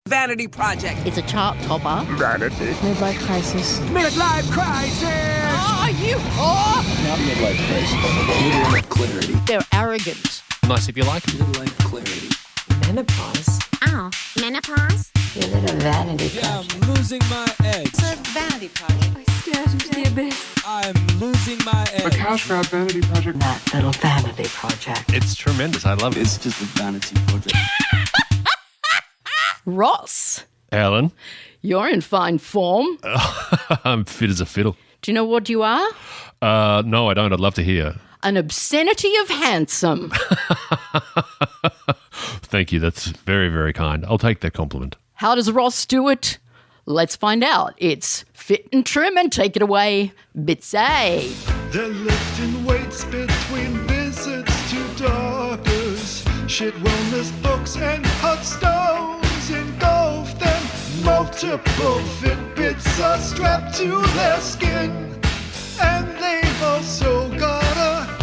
Vanity project. It's a chart topper. Vanity. Midlife crisis. Midlife crisis. Oh, you whore! Not midlife crisis. Midlife clarity. They're arrogant. Nice if you like. Midlife clarity. Menopause. Oh, menopause? Your little vanity project. I'm losing my edge. It's a vanity project. I stared into the abyss. I'm losing my edge. A cash grab vanity project. That little vanity project. It's tremendous. I love it. It's just a vanity project. Ross, Alan, you're in fine form. I'm fit as a fiddle. Do you know what you are? No, I don't. I'd love to hear. An obscenity of handsome. Thank you. That's very, very kind. I'll take that compliment. How does Ross do it? Let's find out. It's fit and trim and take it away. Bits A. They're lifting weights between visits to doctors. Shit wellness books and hot stones engulf them. Multiple Fitbits are strapped to their skin. And they've also got a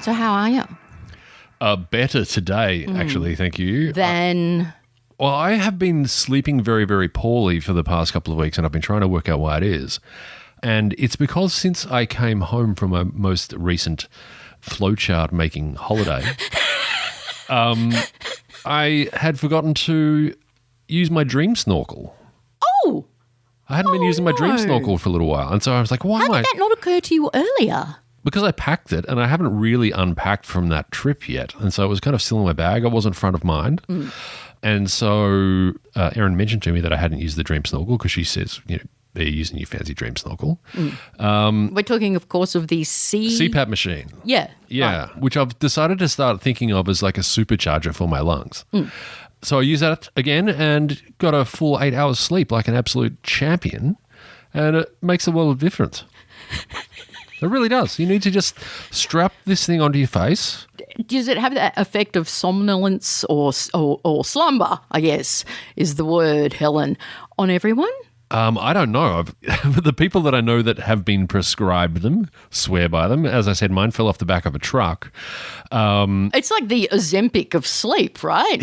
So how are you? Better today, actually. Thank you. Then Well, I have been sleeping very, very poorly for the past couple of weeks, and I've been trying to work out why it is. And it's because since I came home from my most recent flowchart making holiday, I had forgotten to use my dream snorkel. Oh, I hadn't been using my dream no. snorkel for a little while. And so I was like, why how am I? did that not occur to you earlier? Because I packed it and I haven't really unpacked from that trip yet. And so it was kind of still in my bag. I wasn't front of mind. And so Erin mentioned to me that I hadn't used the dream snorkel because she says, you know, they're using your fancy dream snorkel. We're talking, of course, of the CPAP machine. Yeah. Yeah, Right. which I've decided to start thinking of as like a supercharger for my lungs. So I use that again and got a full 8 hours sleep like an absolute champion. And it makes a world of difference. It really does. You need to just strap this thing onto your face. Does it have that effect of somnolence or slumber, I guess, is the word, Helen, on everyone? I don't know. The people that I know that have been prescribed them swear by them. As I said, mine fell off the back of a truck. It's like the Ozempic of sleep, right?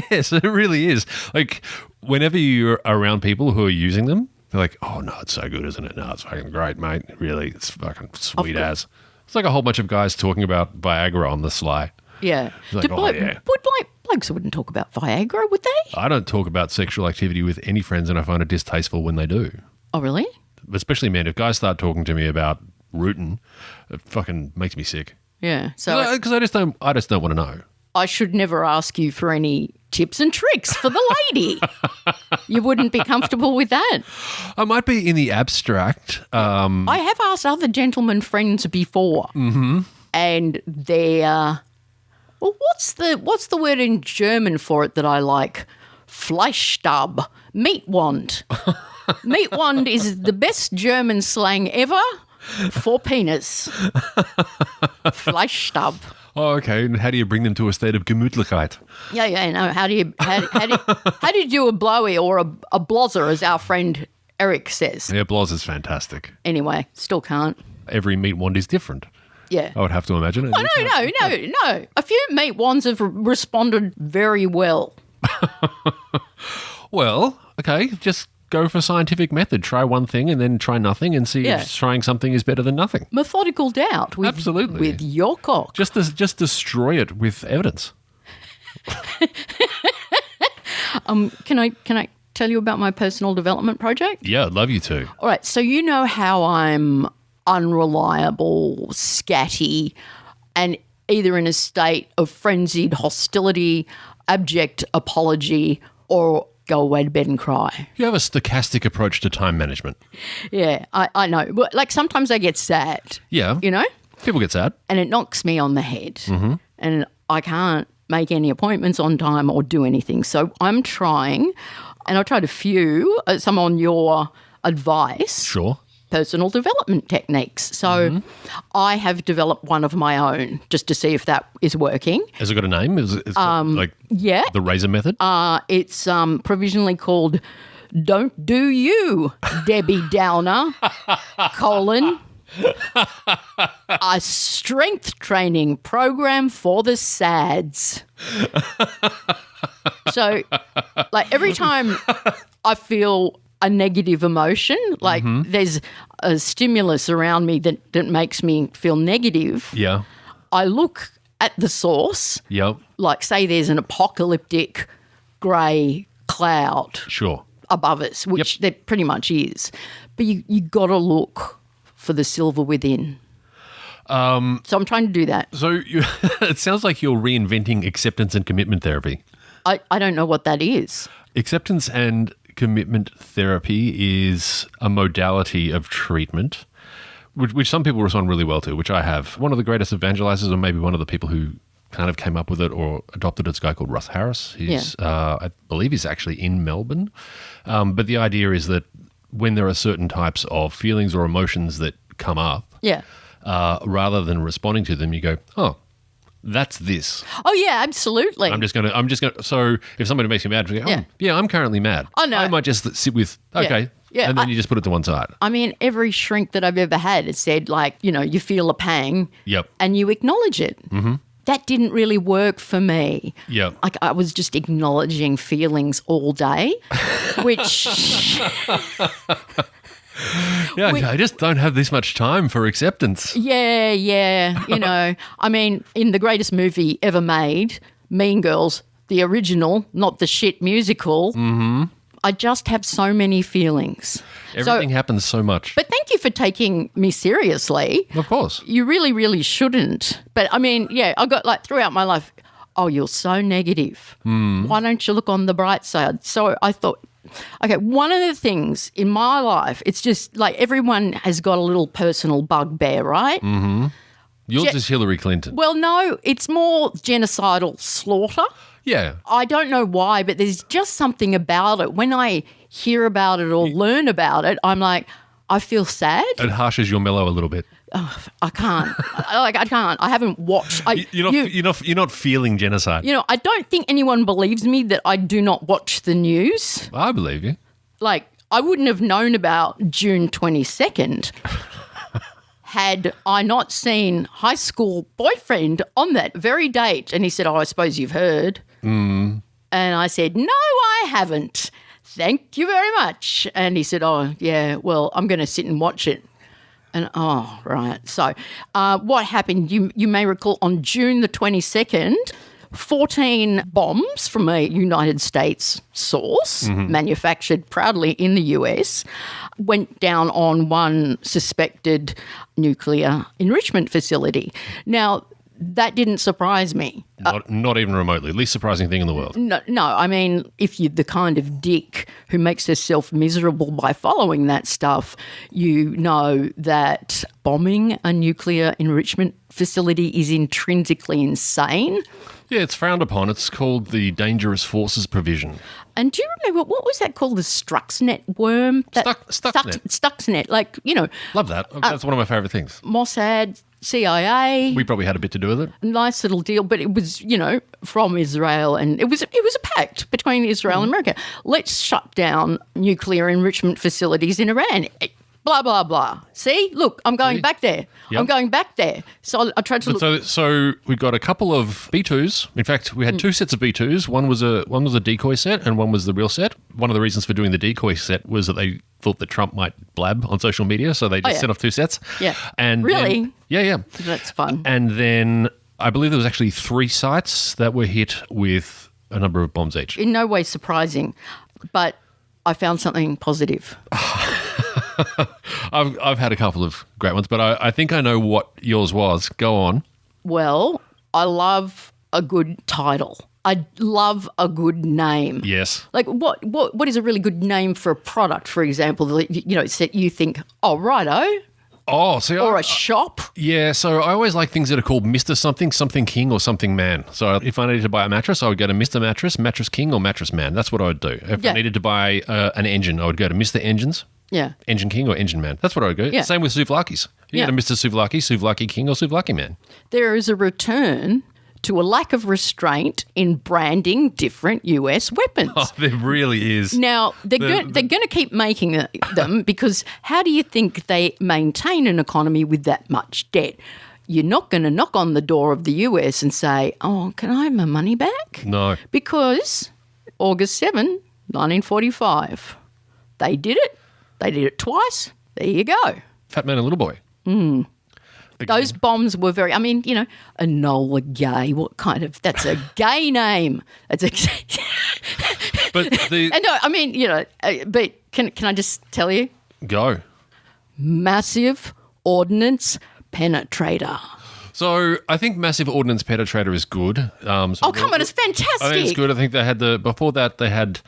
Yes, it really is. Like, whenever you're around people who are using them, they're like, oh, no, it's so good, isn't it? No, it's fucking great, mate. Really, it's fucking sweet as. It's like a whole bunch of guys talking about Viagra on the sly. Yeah. Like, yeah. Blokes wouldn't talk about Viagra, would they? I don't talk about sexual activity with any friends, and I find it distasteful when they do. Oh, really? Especially, man, if guys start talking to me about rootin, it fucking makes me sick. Yeah. So Because I just don't want to know. I should never ask you for any tips and tricks for the lady. You wouldn't be comfortable with that. I might be in the abstract. I have asked other gentlemen friends before, and they're well. What's the word in German for it that I like? Fleischstäben, meat wand. Meat wand is the best German slang ever for penis. Fleischstäben. Oh, okay. And how do you bring them to a state of Gemütlichkeit? Yeah. No. How do you do a blowy or a blozzer, as our friend Eric says? Yeah, Bloz is fantastic. Anyway, still can't. Every meat wand is different. Yeah. I would have to imagine. Oh, no. A few meat wands have responded very well. Well, okay, just go for scientific method. Try one thing and then try nothing and see if trying something is better than nothing. Methodical doubt. Absolutely. With your cock. Just destroy it with evidence. Can I tell you about my personal development project? Yeah, I'd love you to. All right. So you know how I'm unreliable, scatty, and either in a state of frenzied hostility, abject apology, or go away to bed and cry. You have a stochastic approach to time management. Yeah, I know. But like sometimes I get sad. Yeah. You know? People get sad. And it knocks me on the head. And I can't make any appointments on time or do anything. So I'm trying, and I've tried a few, some on your advice. Sure. Personal development techniques. So I have developed one of my own just to see if that is working. Has it got a name? Is it like Yeah. the razor method? It's provisionally called Don't do you, Debbie Downer, a strength training program for the SADs. So, like, every time I feel a negative emotion, like there's a stimulus around me that makes me feel negative, Yeah. I look at the source, Yep. like say there's an apocalyptic grey cloud Sure. above us, which there pretty much is. But you got to look for the silver within. So I'm trying to do that. So it sounds like you're reinventing acceptance and commitment therapy. I don't know what that is. Acceptance and commitment therapy is a modality of treatment, which some people respond really well to, which I have. One of the greatest evangelizers, or maybe one of the people who kind of came up with it or adopted it, is a guy called Russ Harris. He's, I believe he's actually in Melbourne. But the idea is that when there are certain types of feelings or emotions that come up, rather than responding to them, you go, oh, that's this. Oh, yeah, absolutely. I'm just gonna. So if somebody makes me mad, you go, yeah, I'm currently mad. Oh, no. I might just sit with, okay. Yeah, and then you just put it to one side. I mean, every shrink that I've ever had has said, like, you feel a pang Yep. and you acknowledge it. Mm-hmm. That didn't really work for me. Yep. Like, I was just acknowledging feelings all day, which... Yeah, I just don't have this much time for acceptance. Yeah. I mean, in the greatest movie ever made, Mean Girls, the original, not the shit musical, I just have so many feelings. Everything happens so much. But thank you for taking me seriously. Of course. You really, really shouldn't. But, I mean, yeah, I got, like, throughout my life, oh, you're so negative. Why don't you look on the bright side? So I thought... Okay, one of the things in my life, it's just like everyone has got a little personal bugbear, right? Mm-hmm. Yours is Hillary Clinton. Well, no, it's more genocidal slaughter. Yeah. I don't know why, but there's just something about it. When I hear about it or learn about it, I'm like, I feel sad. It harshes your mellow a little bit. Oh, I can't. I can't. I haven't watched. You're not feeling genocide. I don't think anyone believes me that I do not watch the news. I believe you. Like, I wouldn't have known about June 22nd had I not seen high school boyfriend on that very date. And he said, oh, I suppose you've heard. And I said, no, I haven't. Thank you very much. And he said, oh, yeah, well, I'm going to sit and watch it. And, oh, right. So what happened, you may recall, on June the 22nd, 14 bombs from a United States source, manufactured proudly in the US, went down on one suspected nuclear enrichment facility. Now, that didn't surprise me. Not even remotely. Least surprising thing in the world. No, I mean, if you're the kind of dick who makes herself miserable by following that stuff, you know that bombing a nuclear enrichment facility is intrinsically insane. Yeah, it's frowned upon. It's called the Dangerous Forces Provision. And do you remember, what was that called? The Stuxnet worm? Stuxnet. Stuxnet. Like, Love that. That's one of my favourite things. Mossad, CIA. We probably had a bit to do with it. Nice little deal, but it was, from Israel, and it was a pact between Israel and America. Let's shut down nuclear enrichment facilities in Iran. Blah, blah, blah. See? Look, I'm going back there. Yep. I'm going back there. So I tried to look. So we got a couple of B2s. In fact, we had two sets of B2s. One was a decoy set and one was the real set. One of the reasons for doing the decoy set was that they thought that Trump might blab on social media, so they just sent off two sets. Yeah. And really? Yeah. That's fun. And then I believe there was actually 3 sites that were hit with a number of bombs each. In no way surprising, but I found something positive. I've had a couple of great ones, but I think I know what yours was. Go on. Well, I love a good title. I love a good name. Yes. Like what is a really good name for a product, for example, that you think, oh, righto. Oh, see, or a shop. Yeah, so I always like things that are called Mr. Something, Something King, or Something Man. So if I needed to buy a mattress, I would go to Mr. Mattress, Mattress King, or Mattress Man. That's what I would do. If I needed to buy an engine, I would go to Mr. Engines. Yeah. Engine King or Engine Man. That's what I would go. Yeah. Same with souvlakis. You go to Mr. Souvlaki, Souvlaki King, or Souvlaki Man. There is a return to a lack of restraint in branding different US weapons. Oh, there really is. Now, they're going to keep making them because how do you think they maintain an economy with that much debt? You're not going to knock on the door of the US and say, oh, can I have my money back? No. Because August 7, 1945, they did it. They did it twice. There you go. Fat Man and Little Boy. Those bombs were very, Enola Gay. What kind of, that's a gay name. That's a, But the... but can I just tell you? Go. Massive Ordnance Penetrator. So I think Massive Ordnance Penetrator is good. Come on, it's fantastic. I think it's good. I think they had before that they had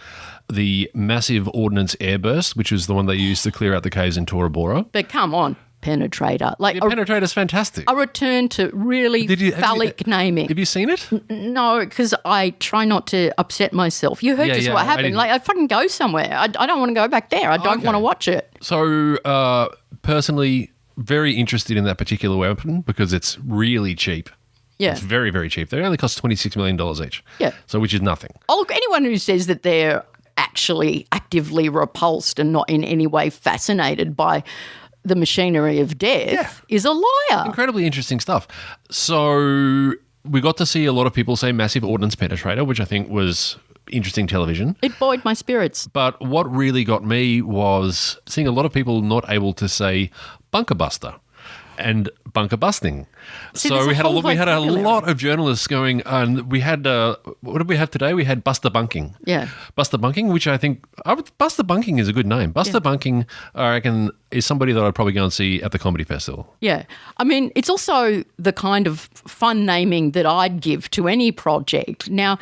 the Massive Ordnance Airburst, which was the one they used to clear out the caves in Tora Bora. But come on, Penetrator. Like Penetrator's fantastic. A return to really phallic naming. Have you seen it? No, because I try not to upset myself. You heard just what happened. I fucking go somewhere. I don't want to go back there. I don't want to watch it. So personally, very interested in that particular weapon because it's really cheap. Yeah. It's very, very cheap. They only cost $26 million each. Yeah. So which is nothing. Oh, look, anyone who says that they're actually actively repulsed and not in any way fascinated by the machinery of death is a liar. Incredibly interesting stuff. So we got to see a lot of people say Massive Ordnance Penetrator, which I think was interesting television. It buoyed my spirits. But what really got me was seeing a lot of people not able to say bunker buster and bunker busting. See, so we had a vocabulary. lot of journalists going, and we had, what did we have today? We had Buster Bunking. Yeah. Buster Bunking, which I think, Buster Bunking is a good name. Buster Bunking, I reckon, is somebody that I'd probably go and see at the comedy festival. Yeah. It's also the kind of fun naming that I'd give to any project. Now,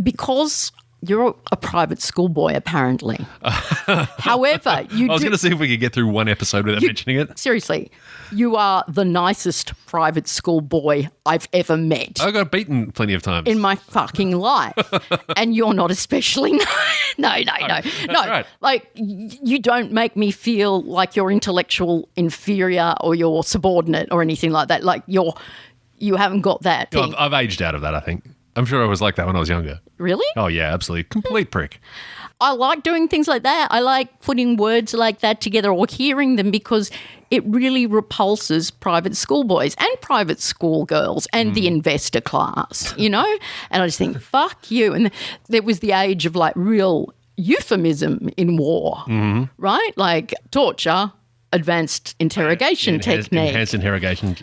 because you're a private schoolboy, apparently. However, I was going to see if we could get through one episode without mentioning it. Seriously, you are the nicest private schoolboy I've ever met. I got beaten plenty of times. In my fucking life. And you're not especially No. Right. Like, you don't make me feel like you're intellectual inferior or you're subordinate or anything like that. Like, you haven't got that thing. I've aged out of that, I think. I'm sure I was like that when I was younger. Really? Oh, yeah, absolutely. Complete prick. I like doing things like that. I like putting words like that together or hearing them because it really repulses private schoolboys and private schoolgirls and the investor class, And I just think, fuck you. And there was the age of like real euphemism in war, right? Like torture, advanced interrogation technique. Enhanced interrogation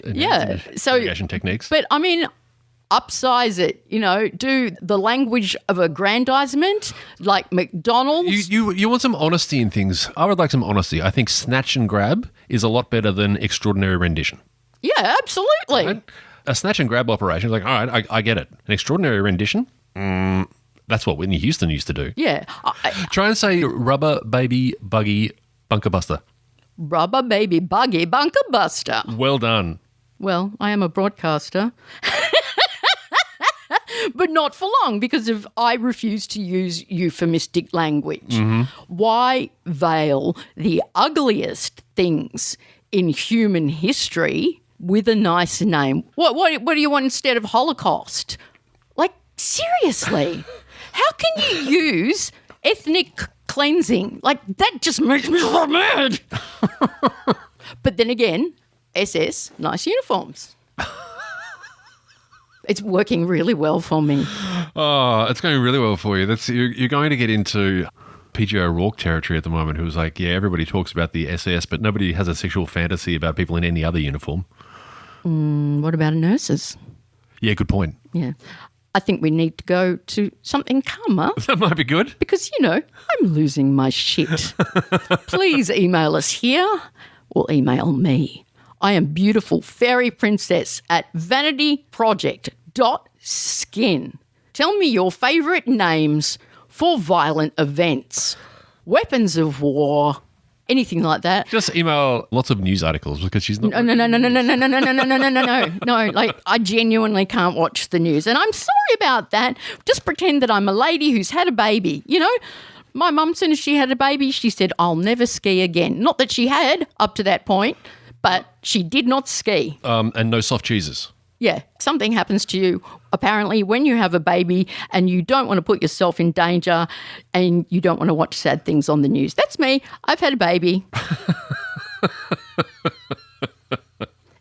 techniques. But upsize it, do the language of aggrandizement like McDonald's. You want some honesty in things. I would like some honesty. I think snatch and grab is a lot better than extraordinary rendition. Yeah, absolutely. Right? A snatch and grab operation is like, all right, I get it. An extraordinary rendition, that's what Whitney Houston used to do. Yeah. Try and say rubber, baby, buggy, bunker buster. Rubber, baby, buggy, bunker buster. Well done. Well, I am a broadcaster. But not for long because I refuse to use euphemistic language. Why veil the ugliest things in human history with a nice name? What do you want instead of Holocaust? Like, seriously, how can you use ethnic cleansing? Like, that just makes me so mad. But then again, SS, nice uniforms. It's working really well for me. Oh, it's going really well for you. You're going to get into PJ O'Rourke territory at the moment, who's like, yeah, everybody talks about the SS, but nobody has a sexual fantasy about people in any other uniform. What about nurses? Yeah, good point. Yeah. I think we need to go to something calmer. That might be good. Because, I'm losing my shit. Please email us here or email me. I am beautiful fairy princess at vanityproject.skin. Tell me your favourite names for violent events, weapons of war, anything like that. Just email lots of news articles because she's not. No. Like, I genuinely can't watch the news. And I'm sorry about that. Just pretend that I'm a lady who's had a baby, My mum, as soon as she had a baby, she said, I'll never ski again. Not that she had up to that point. But she did not ski. And no soft cheeses. Yeah, something happens to you apparently when you have a baby and you don't want to put yourself in danger and you don't want to watch sad things on the news. That's me. I've had a baby.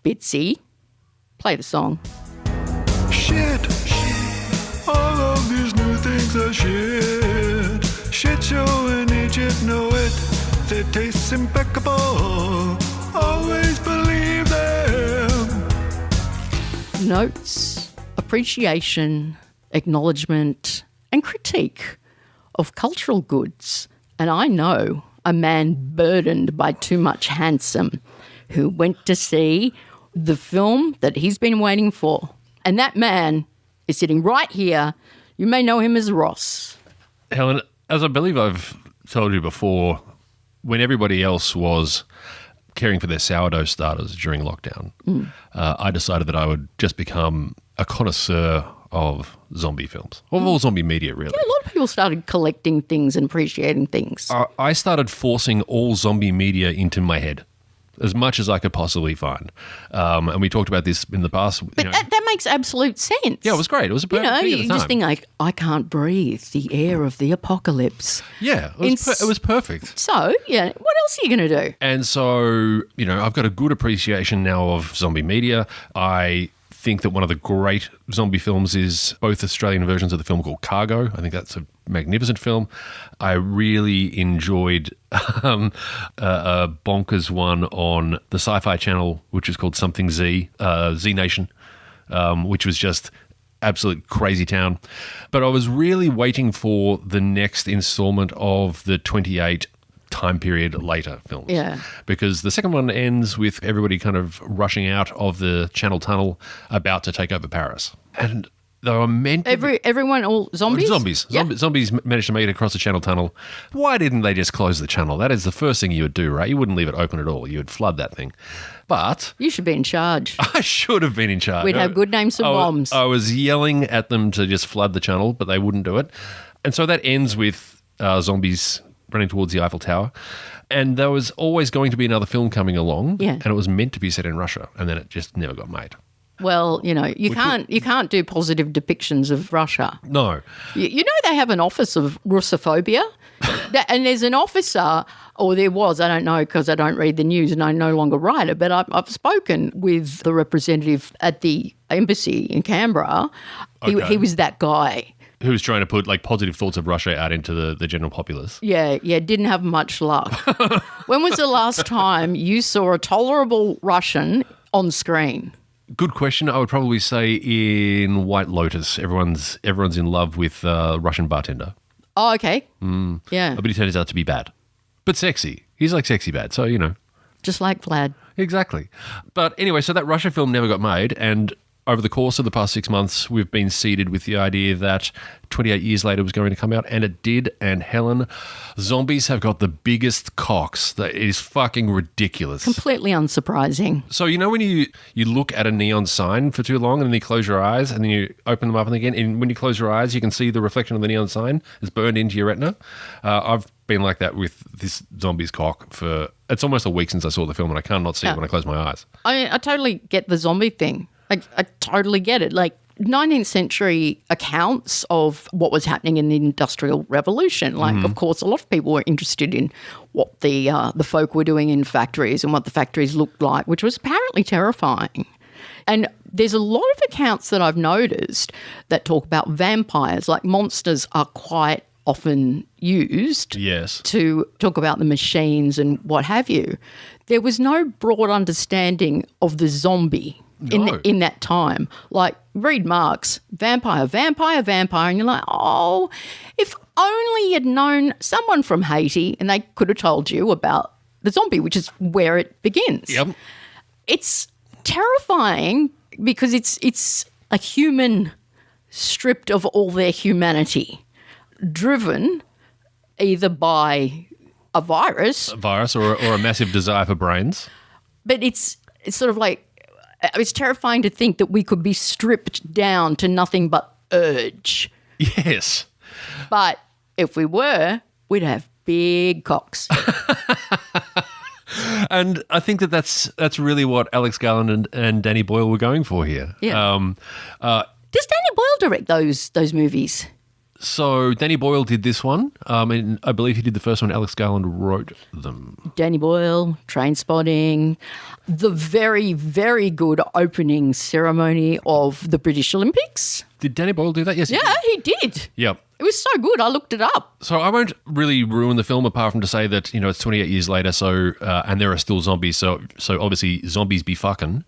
Bitsy, play the song. Shit. All of these new things are shit. Shit show and Egypt know it. Their taste's impeccable. Always believe them. Notes, appreciation, acknowledgement, and critique of cultural goods. And I know a man burdened by too much handsome who went to see the film that he's been waiting for. And that man is sitting right here. You may know him as Ross. Helen, as I believe I've told you before, when everybody else was caring for their sourdough starters during lockdown, I decided that I would just become a connoisseur of zombie films, of all zombie media, really. A lot of people started collecting things and appreciating things. I started forcing all zombie media into my head as much as I could possibly find. And we talked about this in the past. But that makes absolute sense. Yeah, it was great. It was a perfect thing at the you time. just think like, I can't breathe the air of the apocalypse. Yeah, it was perfect. So, yeah, what else are you going to do? And so, I've got a good appreciation now of zombie media. I think that one of the great zombie films is both Australian versions of the film called Cargo. I think that's a magnificent film. I really enjoyed a bonkers one on the Sci-Fi Channel, which is called Something Z, Z Nation, which was just absolute crazy town. But I was really waiting for the next installment of the 28 time period later films. Yeah. Because the second one ends with everybody kind of rushing out of the Channel Tunnel about to take over Paris. And they were meant to Everyone, all zombies? Zombies. Yeah. Zombies managed to make it across the Channel Tunnel. Why didn't they just close the channel? That is the first thing you would do, right? You wouldn't leave it open at all. You would flood that thing. But You should be in charge. I should have been in charge. We'd have good names for bombs. I was yelling at them to just flood the channel, but they wouldn't do it. And so that ends with zombies running towards the Eiffel Tower. And there was always going to be another film coming along. Yeah. And it was meant to be set in Russia. And then it just never got made. Well, you can't do positive depictions of Russia. No. You know they have an office of Russophobia? And there's an officer, or there was, I don't know because I don't read the news and I no longer write it, but I've spoken with the representative at the embassy in Canberra. Okay. He was that guy. Who was trying to put like positive thoughts of Russia out into the general populace. Yeah, didn't have much luck. When was the last time you saw a tolerable Russian on screen? Good question. I would probably say in White Lotus, everyone's in love with Russian bartender. Oh, okay. Yeah. But he turns out to be bad. But sexy. He's like sexy bad, so, Just like Vlad. Exactly. But anyway, so that Russia film never got made, and over the course of the past 6 months, we've been seeded with the idea that 28 years later it was going to come out, and it did. And Helen, zombies have got the biggest cocks. That is fucking ridiculous. Completely unsurprising. So when you look at a neon sign for too long and then you close your eyes and then you open them up and again, and when you close your eyes, you can see the reflection of the neon sign is burned into your retina. I've been like that with this zombie's cock for, it's almost a week since I saw the film and I can't not see it when I close my eyes. I totally get the zombie thing. I totally get it. Like 19th century accounts of what was happening in the Industrial Revolution. Like, of course, a lot of people were interested in what the folk were doing in factories and what the factories looked like, which was apparently terrifying. And there's a lot of accounts that I've noticed that talk about vampires. Like monsters are quite often used to talk about the machines and what have you. There was no broad understanding of the zombie. No. In that time. Like, read Marx, vampire, vampire, vampire, and you're like, oh, if only you'd known someone from Haiti and they could have told you about the zombie, which is where it begins. Yep. It's terrifying because it's a human stripped of all their humanity, driven either by a virus. Or a massive desire for brains. But it's sort of like, it's terrifying to think that we could be stripped down to nothing but urge. Yes. But if we were, we'd have big cocks. And I think that's really what Alex Garland and Danny Boyle were going for here. Yeah. Does Danny Boyle direct those movies? So Danny Boyle did this one, and I believe he did the first one. Alex Garland wrote them. Danny Boyle, Trainspotting, the very, very good opening ceremony of the British Olympics. Did Danny Boyle do that? Yes. Yeah, he did. Yeah. It was so good. I looked it up. So I won't really ruin the film apart from to say that, it's 28 years later, so and there are still zombies, so obviously zombies be fucking.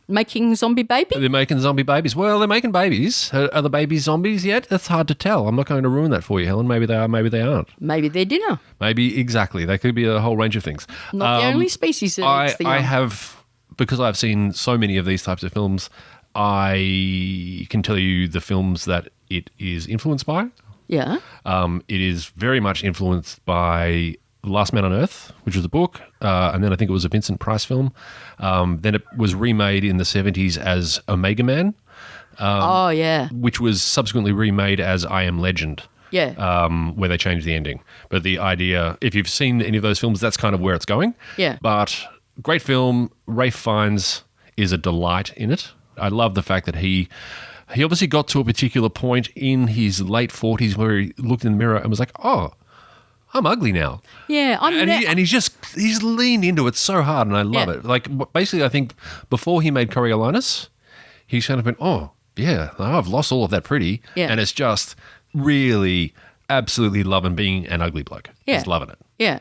Making zombie baby? They're making zombie babies. Well, they're making babies. Are the babies zombies yet? That's hard to tell. I'm not going to ruin that for you, Helen. Maybe they are, maybe they aren't. Maybe they're dinner. Maybe, exactly. They could be a whole range of things. Not the only species that eats the I young. have, because I've seen so many of these types of films, I can tell you the films that it is influenced by. Yeah. It is very much influenced by The Last Man on Earth, which was a book, and then I think it was a Vincent Price film. Then it was remade in the 70s as Omega Man, Oh, yeah. which was subsequently remade as I Am Legend, Yeah. where they changed the ending. But the idea, if you've seen any of those films, that's kind of where it's going. Yeah. But great film. Ralph Fiennes is a delight in it. I love the fact that he obviously got to a particular point in his late 40s where he looked in the mirror and was like, oh, I'm ugly now. Yeah. He's leaned into it so hard, and I love Yeah. it. Like, basically, I think before he made Coriolanus, he's kind of been, oh, yeah, I've lost all of that pretty. Yeah. And it's just really absolutely loving being an ugly bloke. Yeah. Just loving it. Yeah.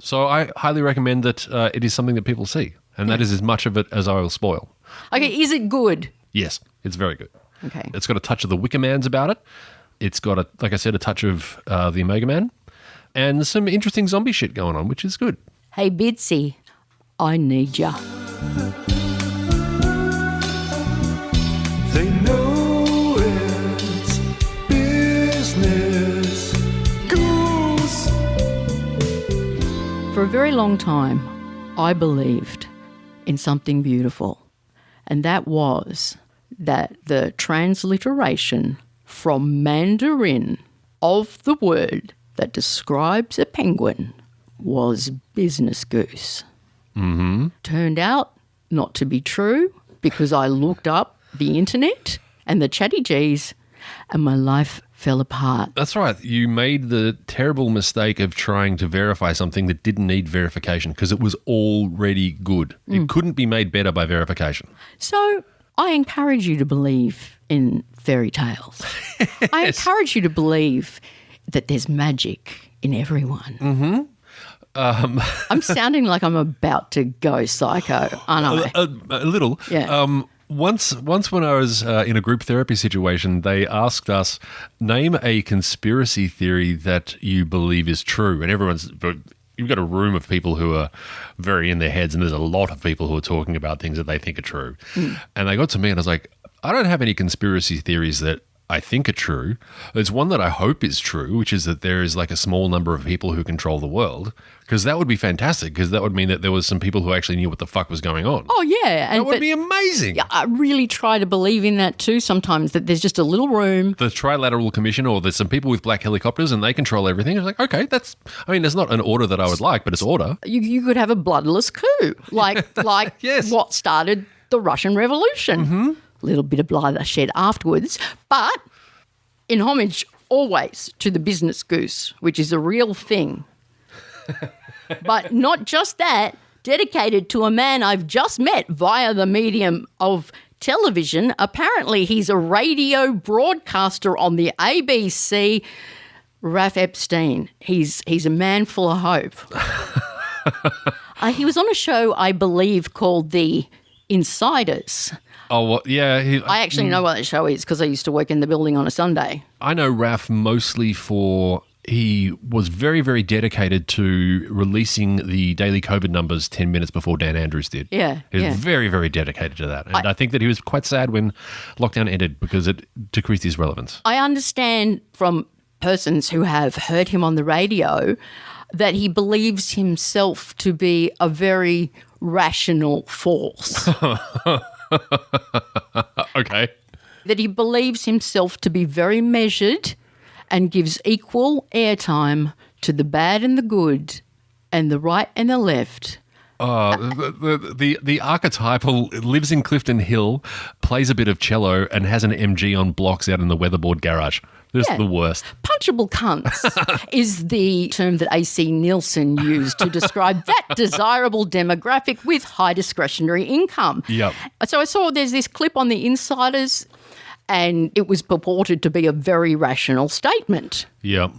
So I highly recommend that it is something that people see, and that is as much of it as I will spoil. Okay, is it good? Yes, it's very good. Okay. It's got a touch of the Wicker Man's about it. It's got, like I said, a touch of the Omega Man, and some interesting zombie shit going on, which is good. Hey, Bitsy, I need ya. They know it's business goose. For a very long time, I believed in something beautiful, and that was that the transliteration from Mandarin of the word that describes a penguin was business goose. Mm-hmm. Turned out not to be true because I looked up the internet and the chatty G's and my life fell apart. That's right. You made the terrible mistake of trying to verify something that didn't need verification because it was already good. It couldn't be made better by verification. So I encourage you to believe in fairy tales. I encourage you to believe that there's magic in everyone. Mm-hmm. I'm sounding like I'm about to go psycho, aren't I? A little. Yeah. Once when I was in a group therapy situation, they asked us, name a conspiracy theory that you believe is true. And you've got a room of people who are very in their heads, and there's a lot of people who are talking about things that they think are true. And they got to me and I was like, I don't have any conspiracy theories that I think are true. There's one that I hope is true, which is that there is like a small number of people who control the world, because that would be fantastic, because that would mean that there was some people who actually knew what the fuck was going on. Oh, yeah. That would be amazing. Yeah, I really try to believe in that too sometimes, that there's just a little room. The Trilateral Commission, or there's some people with black helicopters and they control everything. It's like, okay, there's not an order that I would like, but it's order. You could have a bloodless coup, like Yes. what started the Russian Revolution. Mm-hmm. A little bit of blood shed afterwards, but in homage always to the business goose, which is a real thing. But not just that, dedicated to a man I've just met via the medium of television. Apparently he's a radio broadcaster on the ABC, Ralph Epstein. He's a man full of hope. He was on a show, I believe, called The Insiders. Oh, well, yeah. I actually know what that show is because I used to work in the building on a Sunday. I know Ralph mostly he was very, very dedicated to releasing the daily COVID numbers 10 minutes before Dan Andrews did. Yeah, He was yeah. very, very dedicated to that. And I think that he was quite sad when lockdown ended because it decreased his relevance. I understand from persons who have heard him on the radio that he believes himself to be a very rational force. Okay. That he believes himself to be very measured and gives equal airtime to the bad and the good and the right and the left The archetypal lives in Clifton Hill, plays a bit of cello, and has an MG on blocks out in the weatherboard garage. Just the worst. Punchable cunts is the term that A.C. Nielsen used to describe that desirable demographic with high discretionary income. Yep. So I saw there's this clip on the Insiders, and it was purported to be a very rational statement. Yep.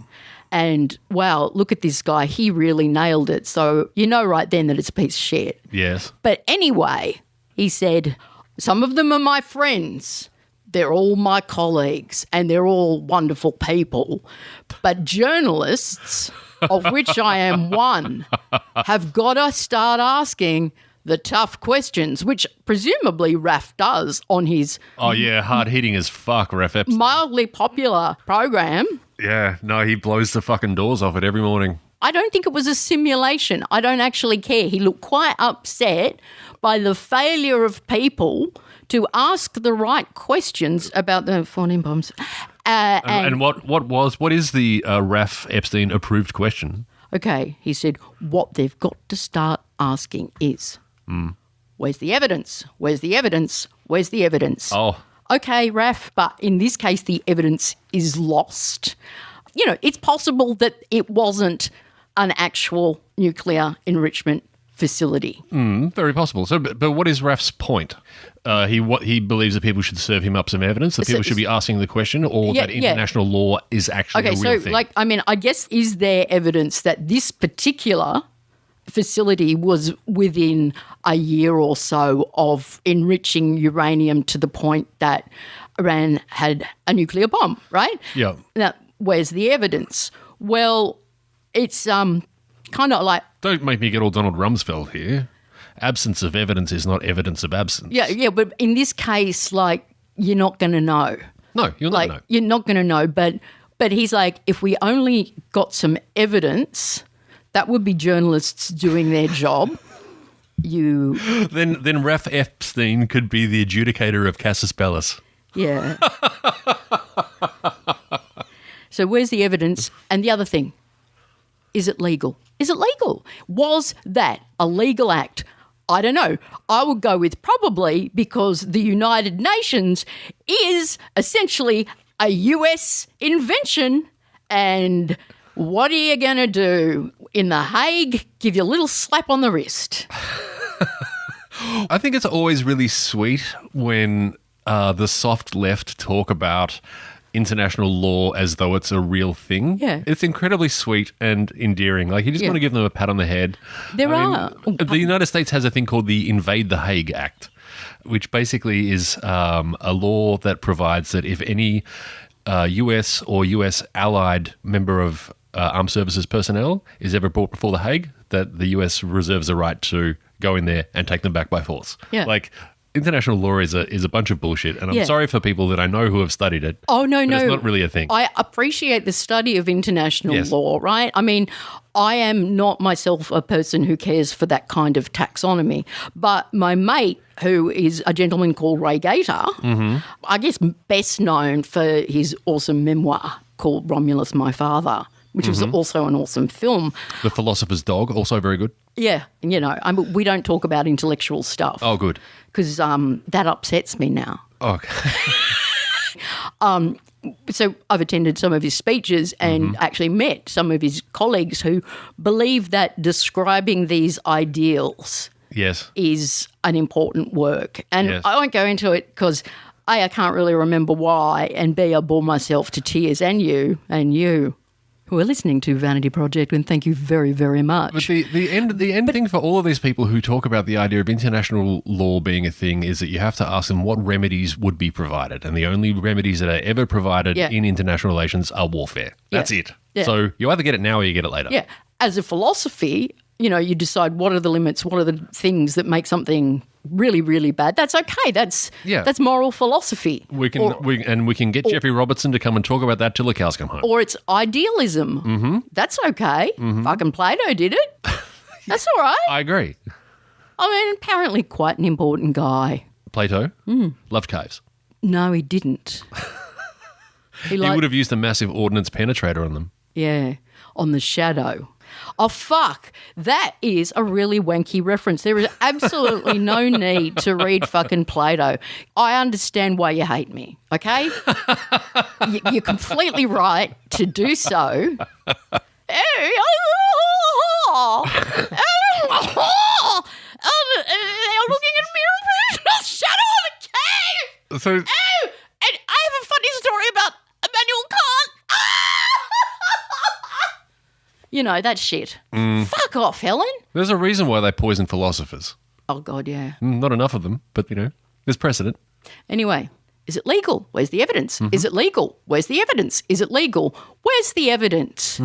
And, wow, look at this guy. He really nailed it. So you know right then that it's a piece of shit. Yes. But anyway, he said, some of them are my friends. They're all my colleagues and they're all wonderful people. But journalists, of which I am one, have got to start asking the tough questions, which presumably Raph does on his Oh, yeah, hard-hitting as fuck, Ref Epstein. mildly popular program. Yeah, no, he blows the fucking doors off it every morning. I don't think it was a simulation. I don't actually care. He looked quite upset by the failure of people to ask the right questions about the phone bombs. And what is the Raf Epstein approved question? Okay, he said, what they've got to start asking is, where's the evidence? Where's the evidence? Where's the evidence? Oh, Okay, Raf, but in this case, the evidence is lost. You know, it's possible that it wasn't an actual nuclear enrichment facility. very possible. So, but what is Raf's point? He believes that people should serve him up some evidence, that people should be asking the question, or that international law is actually a real thing. I guess, is there evidence that this particular facility was within a year or so of enriching uranium to the point that Iran had a nuclear bomb, right? Yeah. Now, where's the evidence? Well, it's kind of like... Don't make me get all Donald Rumsfeld here. Absence of evidence is not evidence of absence. Yeah, but in this case, like, you're not going to know. No, you'll not know. You're not going to know, but he's like, if we only got some evidence, that would be journalists doing their job. Then Raf Epstein could be the adjudicator of casus bellis. Yeah. So where's the evidence? And the other thing, is it legal? Is it legal? Was that a legal act? I don't know. I would go with probably, because the United Nations is essentially a US invention, and what are you going to do? In The Hague, give you a little slap on the wrist. I think it's always really sweet when the soft left talk about international law as though it's a real thing. Yeah. It's incredibly sweet and endearing. Like, you just want to give them a pat on the head. The United States has a thing called the Invade the Hague Act, which basically is a law that provides that if any US or US allied member of armed services personnel is ever brought before the Hague, that the US reserves a right to go in there and take them back by force. Yeah. Like, international law is a bunch of bullshit, and I'm sorry for people that I know who have studied it. Oh, no. It's not really a thing. I appreciate the study of international law, right? I mean, I am not myself a person who cares for that kind of taxonomy, but my mate, who is a gentleman called Ray Gator, I guess best known for his awesome memoir called Romulus, My Father, which was also an awesome film. The Philosopher's Dog, also very good. Yeah, you know, we don't talk about intellectual stuff. Oh, good. Because that upsets me now. Okay. So I've attended some of his speeches and actually met some of his colleagues who believe that describing these ideals is an important work. And I won't go into it because, A, I can't really remember why, and B, I bore myself to tears, and you who are listening to Vanity Project, and thank you very, very much. But the end thing for all of these people who talk about the idea of international law being a thing is that you have to ask them what remedies would be provided. And the only remedies that are ever provided in international relations are warfare. That's it. Yeah. So you either get it now or you get it later. Yeah. As a philosophy, you know, you decide what are the limits, what are the things that make something really, really bad. That's okay. That's moral philosophy. We can get Jeffrey Robertson to come and talk about that till the cows come home. Or it's idealism. That's okay. Fucking Plato did it. That's all right. I agree. I mean, apparently quite an important guy. Plato loved caves. No, he didn't. He would have used a massive Ordnance penetrator on them. Yeah, on the shadow. Oh, fuck. That is a really wanky reference. There is absolutely no need to read fucking Plato. I understand why you hate me, okay? You're completely right to do so. They're looking at me in the shadow of the cave. So, Oh, and I have a funny story about Immanuel Kant. You know, that shit. Fuck off, Helen. there's a reason why they poison philosophers. Oh, God, yeah. Not enough of them, but, there's precedent. Anyway, is it legal? Where's the evidence? Is it legal? Where's the evidence? Is it legal? Where's the evidence?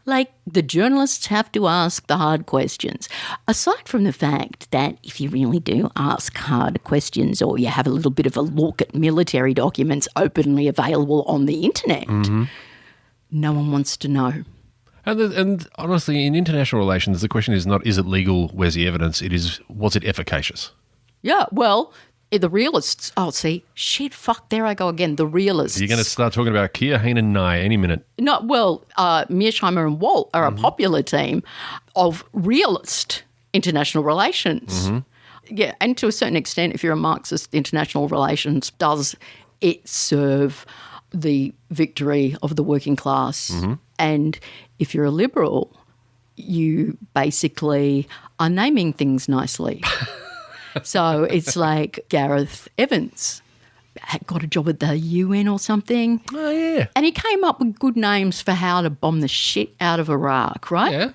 Like, the journalists have to ask the hard questions. Aside from the fact that if you really do ask hard questions or you have a little bit of a look at military documents openly available on the internet, no one wants to know. And honestly, in international relations, the question is not, is it legal, where's the evidence? It is, was it efficacious? Yeah, well, the realists, shit, fuck, there I go again, the realists. You're going to start talking about Keir, Hain and Nye any minute. No, well, Mearsheimer and Walt are a popular team of realist international relations. Yeah, and to a certain extent, if you're a Marxist, international relations, does it serve the victory of the working class? And if you're a liberal, you basically are naming things nicely. So it's like Gareth Evans had got a job at the UN or something. Oh, yeah. And he came up with good names for how to bomb the shit out of Iraq, right? Yeah.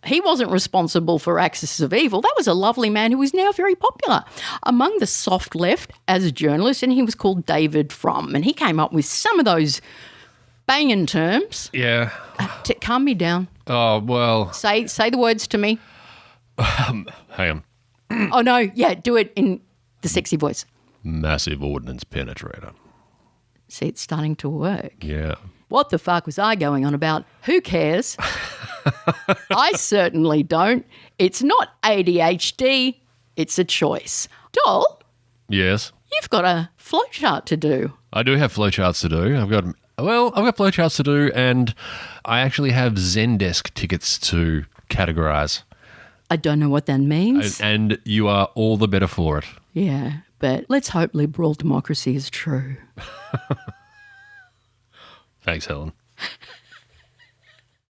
He wasn't responsible for axis of evil. That was a lovely man who is now very popular among the soft left as a journalist, and he was called David Frum. And he came up with some of those banging terms Yeah. to calm me down. Oh, well, Say the words to me. hang on. Oh, no, yeah, do it in the sexy voice. Massive ordnance penetrator. See, it's starting to work. Yeah. What the fuck was I going on about? Who cares? I certainly don't. It's not ADHD. It's a choice. Doll, Yes. you've got a flowchart to do. I do have flowcharts to do. I've got flowcharts to do, and I actually have Zendesk tickets to categorize. I don't know what that means. And you are all the better for it. Yeah, but let's hope liberal democracy is true. Thanks, Helen.